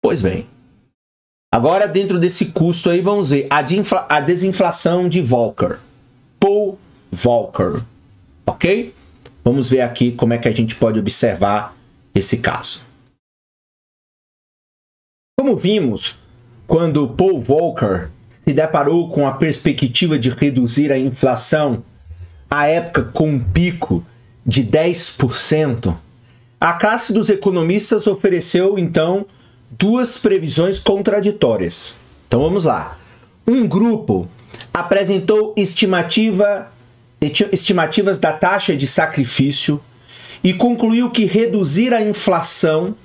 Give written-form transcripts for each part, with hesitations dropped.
Pois bem, agora dentro desse custo aí vamos ver a desinflação de Volcker. Paul Volcker, ok? Vamos ver aqui como é que a gente pode observar esse caso. Como vimos, quando Paul Volcker se deparou com a perspectiva de reduzir a inflação, à época com um pico de 10%, a classe dos economistas ofereceu, então, duas previsões contraditórias. Então vamos lá. Um grupo apresentou estimativas da taxa de sacrifício e concluiu que reduzir a inflação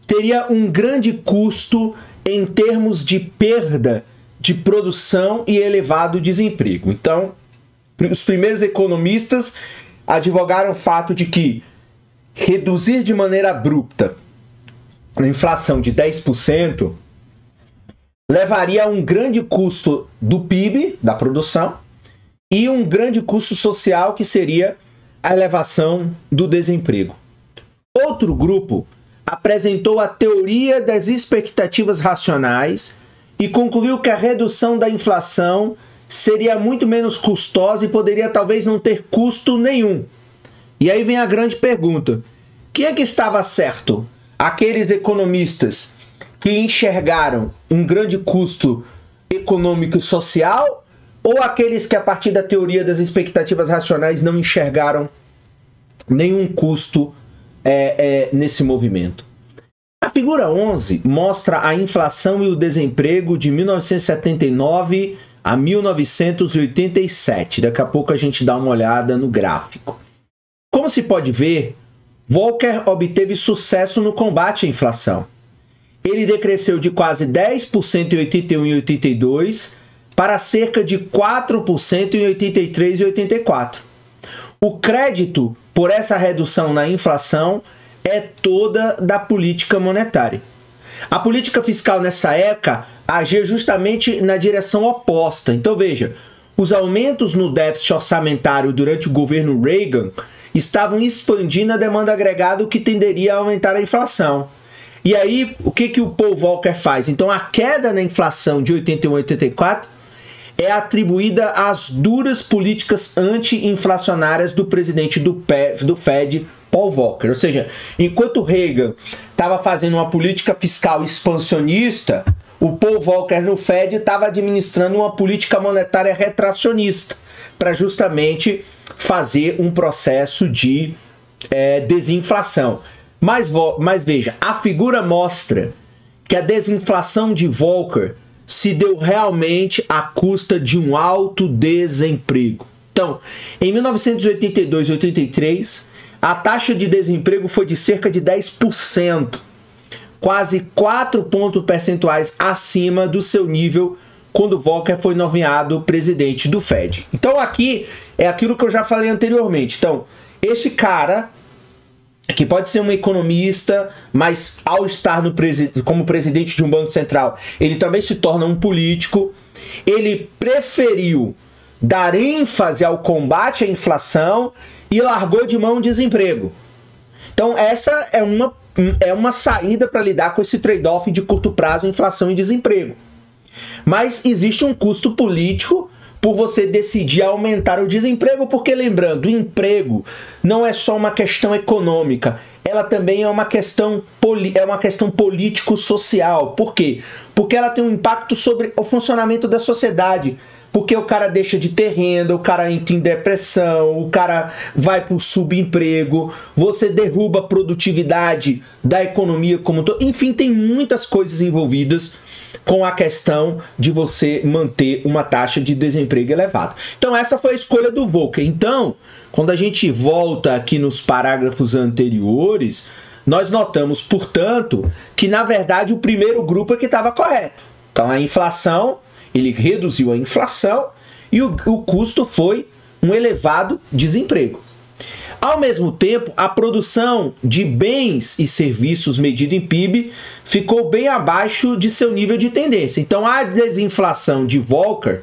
teria um grande custo em termos de perda de produção e elevado desemprego. Então, os primeiros economistas advogaram o fato de que reduzir de maneira abrupta a inflação de 10% levaria a um grande custo do PIB, da produção, e um grande custo social, que seria a elevação do desemprego. Outro grupo apresentou a teoria das expectativas racionais e concluiu que a redução da inflação seria muito menos custosa e poderia talvez não ter custo nenhum. E aí vem a grande pergunta: quem é que estava certo? Aqueles economistas que enxergaram um grande custo econômico e social, ou aqueles que, a partir da teoria das expectativas racionais, não enxergaram nenhum custo nesse movimento? A figura 11 mostra a inflação e o desemprego de 1979 a 1987. Daqui a pouco a gente dá uma olhada no gráfico. Como se pode ver, Volcker obteve sucesso no combate à inflação. Ele decresceu de quase 10% em 81 e 82 para cerca de 4% em 83 e 84. O crédito por essa redução na inflação é toda da política monetária. A política fiscal nessa época agia justamente na direção oposta. Então veja, os aumentos no déficit orçamentário durante o governo Reagan estavam expandindo a demanda agregada, o que tenderia a aumentar a inflação. E aí, o que o Paul Volcker faz? Então, a queda na inflação de 81 a 84 é atribuída às duras políticas anti-inflacionárias do presidente do Fed, Paul Volcker. Ou seja, enquanto Reagan estava fazendo uma política fiscal expansionista, o Paul Volcker no Fed estava administrando uma política monetária retracionista, para justamente fazer um processo de desinflação. Mas veja, a figura mostra que a desinflação de Volcker se deu realmente à custa de um alto desemprego. Então, em 1982 e 83, a taxa de desemprego foi de cerca de 10%, quase 4 pontos percentuais acima do seu nível quando Volcker foi nomeado presidente do Fed. Então aqui é aquilo que eu já falei anteriormente. Então, esse cara, que pode ser um economista, mas ao estar como presidente de um banco central, ele também se torna um político. Ele preferiu dar ênfase ao combate à inflação e largou de mão o desemprego. Então essa é uma saída para lidar com esse trade-off de curto prazo, inflação e desemprego. Mas existe um custo político por você decidir aumentar o desemprego, porque, lembrando, o emprego não é só uma questão econômica, ela também é uma questão político-social. Por quê? Porque ela tem um impacto sobre o funcionamento da sociedade. Porque o cara deixa de ter renda, o cara entra em depressão, o cara vai para o subemprego, você derruba a produtividade da economia como um todo. Enfim, tem muitas coisas envolvidas com a questão de você manter uma taxa de desemprego elevada. Então essa foi a escolha do Volcker. Então, quando a gente volta aqui nos parágrafos anteriores, nós notamos, portanto, que na verdade o primeiro grupo é que estava correto. Então a inflação, ele reduziu a inflação e o custo foi um elevado desemprego. Ao mesmo tempo, a produção de bens e serviços medida em PIB ficou bem abaixo de seu nível de tendência. Então, a desinflação de Volcker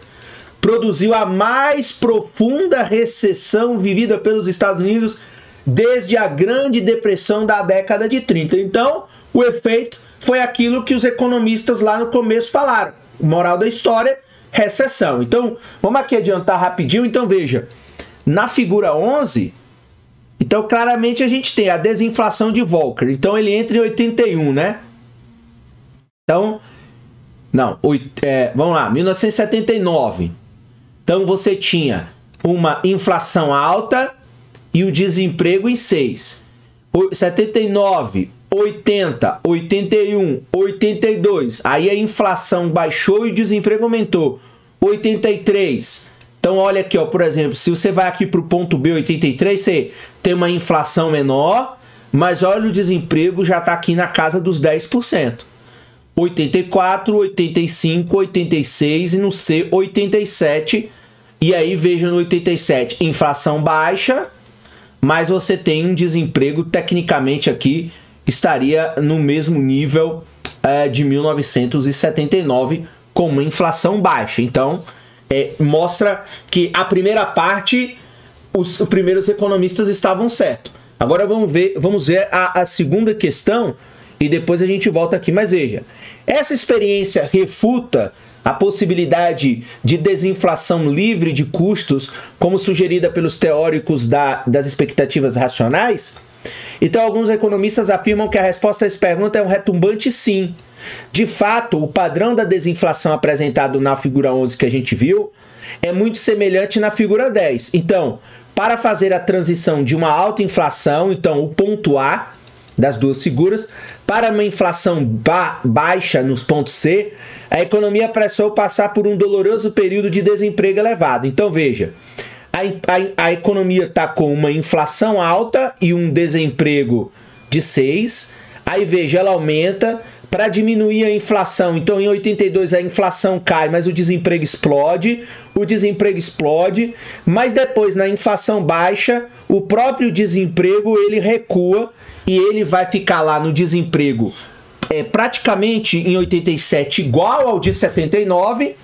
produziu a mais profunda recessão vivida pelos Estados Unidos desde a Grande Depressão da década de 30. Então, o efeito foi aquilo que os economistas lá no começo falaram. Moral da história, recessão. Então, vamos aqui adiantar rapidinho. Então, veja, na figura 11, então claramente a gente tem a desinflação de Volcker. Então, ele entra em 81, né? Então, não, vamos lá, 1979. Então, você tinha uma inflação alta e o desemprego em 6. 79, 80, 81, 82. Aí a inflação baixou e o desemprego aumentou. 83. Então, olha aqui, ó, por exemplo, se você vai aqui para o ponto B, 83, você tem uma inflação menor, mas olha, o desemprego já está aqui na casa dos 10%. 84, 85, 86 e no C, 87. E aí, veja no 87, inflação baixa, mas você tem um desemprego, tecnicamente aqui, estaria no mesmo nível de 1979, com uma inflação baixa. Então, mostra que a primeira parte, os primeiros economistas estavam certos. Agora vamos ver a segunda questão e depois a gente volta aqui. Mas veja, essa experiência refuta a possibilidade de desinflação livre de custos, como sugerida pelos teóricos das expectativas racionais? Então, alguns economistas afirmam que a resposta a essa pergunta é um retumbante sim. De fato, o padrão da desinflação apresentado na figura 11 que a gente viu é muito semelhante na figura 10. Então, para fazer a transição de uma alta inflação, então o ponto A das duas figuras, para uma inflação baixa nos pontos C, a economia precisou passar por um doloroso período de desemprego elevado. Então veja, a economia está com uma inflação alta e um desemprego de 6, aí veja, ela aumenta para diminuir a inflação. Então em 82 a inflação cai, mas o desemprego explode, mas depois na inflação baixa, o próprio desemprego ele recua e ele vai ficar lá no desemprego praticamente em 87 igual ao de 79,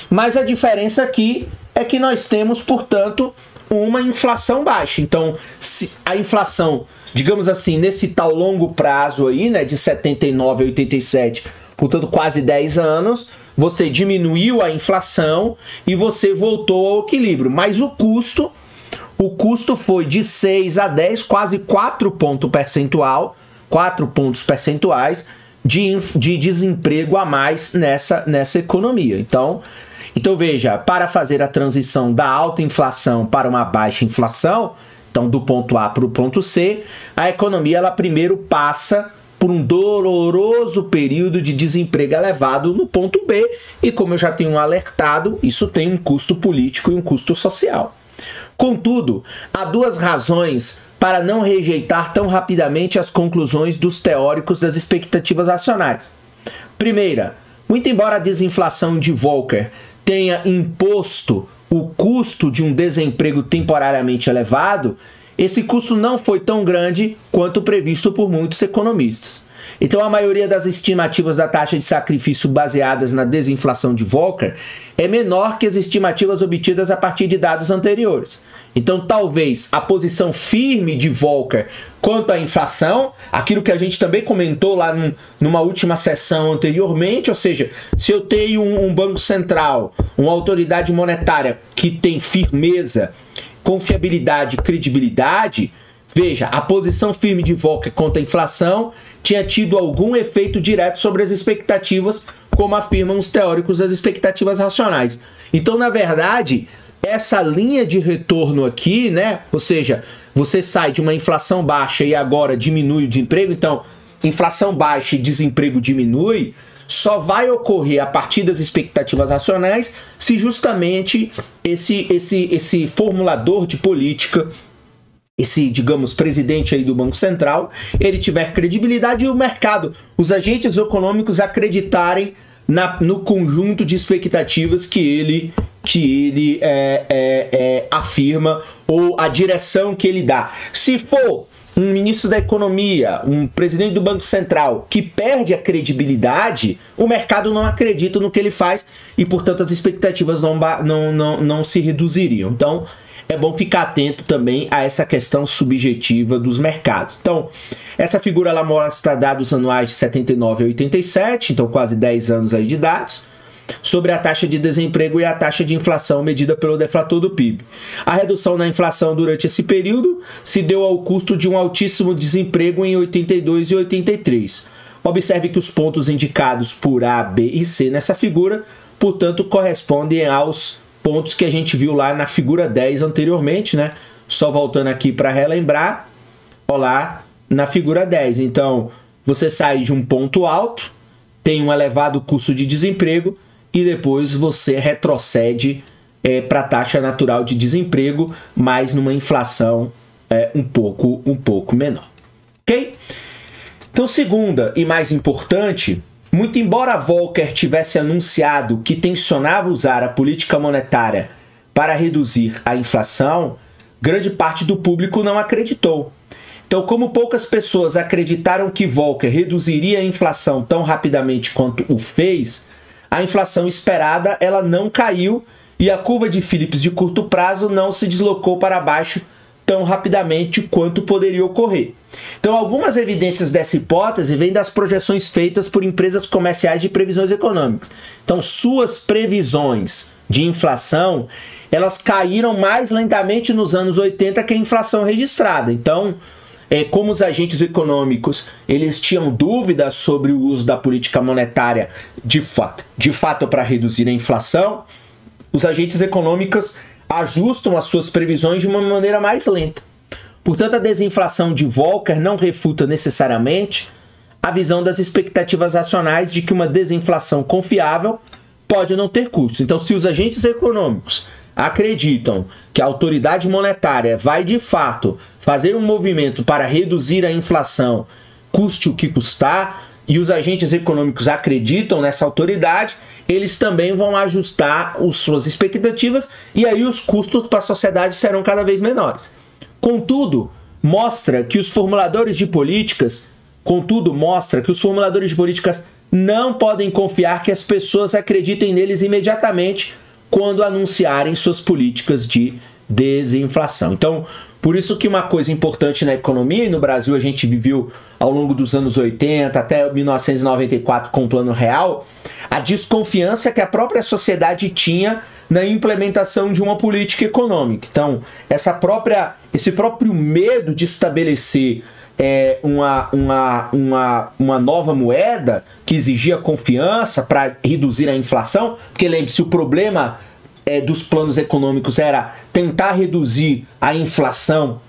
mas a diferença aqui é que nós temos, portanto, uma inflação baixa. Então, se a inflação, digamos assim, nesse tal longo prazo aí, né, de 79 a 87, portanto, quase 10 anos, você diminuiu a inflação e você voltou ao equilíbrio. Mas o custo foi de 6 a 10, quase 4 pontos percentuais de desemprego a mais nessa economia. Então veja, para fazer a transição da alta inflação para uma baixa inflação, então do ponto A para o ponto C, a economia ela primeiro passa por um doloroso período de desemprego elevado no ponto B, e como eu já tenho alertado, isso tem um custo político e um custo social. Contudo, há duas razões para não rejeitar tão rapidamente as conclusões dos teóricos das expectativas racionais. Primeira, muito embora a desinflação de Volcker tenha imposto o custo de um desemprego temporariamente elevado, esse custo não foi tão grande quanto previsto por muitos economistas. Então, a maioria das estimativas da taxa de sacrifício baseadas na desinflação de Volcker é menor que as estimativas obtidas a partir de dados anteriores. Então, talvez a posição firme de Volcker quanto à inflação, aquilo que a gente também comentou lá numa última sessão anteriormente, ou seja, se eu tenho um banco central, uma autoridade monetária que tem firmeza, confiabilidade e credibilidade, veja, a posição firme de Volcker contra a inflação tinha tido algum efeito direto sobre as expectativas, como afirmam os teóricos das expectativas racionais. Então, na verdade, essa linha de retorno aqui, né? Ou seja, você sai de uma inflação baixa e agora diminui o desemprego, então inflação baixa e desemprego diminui, só vai ocorrer a partir das expectativas racionais se justamente esse formulador de política, esse, digamos, presidente aí do Banco Central, ele tiver credibilidade e o mercado, os agentes econômicos acreditarem no conjunto de expectativas que ele afirma, ou a direção que ele dá. Se for um ministro da Economia, um presidente do Banco Central que perde a credibilidade, o mercado não acredita no que ele faz e, portanto, as expectativas não se reduziriam. Então, é bom ficar atento também a essa questão subjetiva dos mercados. Então, essa figura ela mostra dados anuais de 79 a 87, então quase 10 anos aí de dados, sobre a taxa de desemprego e a taxa de inflação medida pelo deflator do PIB. A redução na inflação durante esse período se deu ao custo de um altíssimo desemprego em 82 e 83. Observe que os pontos indicados por A, B e C nessa figura, portanto, correspondem aos pontos que a gente viu lá na figura 10 anteriormente, né? Só voltando aqui para relembrar, ó lá na figura 10. Então, você sai de um ponto alto, tem um elevado custo de desemprego e depois você retrocede para a taxa natural de desemprego, mas numa inflação um pouco menor. Ok? Então, segunda e mais importante, muito embora Volcker tivesse anunciado que tensionava usar a política monetária para reduzir a inflação, grande parte do público não acreditou. Então, como poucas pessoas acreditaram que Volcker reduziria a inflação tão rapidamente quanto o fez, a inflação esperada ela não caiu e a curva de Phillips de curto prazo não se deslocou para baixo tão rapidamente quanto poderia ocorrer. Então, algumas evidências dessa hipótese vêm das projeções feitas por empresas comerciais de previsões econômicas. Então, suas previsões de inflação, elas caíram mais lentamente nos anos 80 que a inflação registrada. Então, como os agentes econômicos eles tinham dúvidas sobre o uso da política monetária de fato para reduzir a inflação, os agentes econômicos ajustam as suas previsões de uma maneira mais lenta. Portanto, a desinflação de Volcker não refuta necessariamente a visão das expectativas racionais de que uma desinflação confiável pode não ter custos. Então, se os agentes econômicos acreditam que a autoridade monetária vai, de fato, fazer um movimento para reduzir a inflação, custe o que custar, e os agentes econômicos acreditam nessa autoridade, eles também vão ajustar as suas expectativas e aí os custos para a sociedade serão cada vez menores. Contudo, mostra que os formuladores de políticas não podem confiar que as pessoas acreditem neles imediatamente quando anunciarem suas políticas de desinflação. Então, por isso que uma coisa importante na economia, e no Brasil a gente viveu ao longo dos anos 80 até 1994 com o Plano Real, a desconfiança que a própria sociedade tinha na implementação de uma política econômica. Então, esse próprio medo de estabelecer uma nova moeda que exigia confiança para reduzir a inflação, porque lembre-se, o problema dos planos econômicos era tentar reduzir a inflação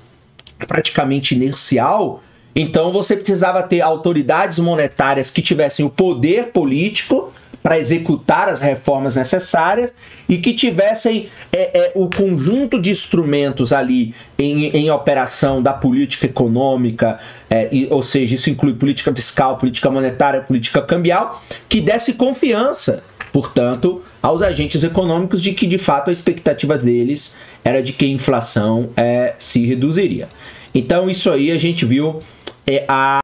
praticamente inercial, então você precisava ter autoridades monetárias que tivessem o poder político para executar as reformas necessárias e que tivessem o conjunto de instrumentos ali em operação da política econômica, ou seja, isso inclui política fiscal, política monetária, política cambial, que desse confiança, portanto, aos agentes econômicos de que, de fato, a expectativa deles era de que a inflação se reduziria. Então, isso aí a gente viu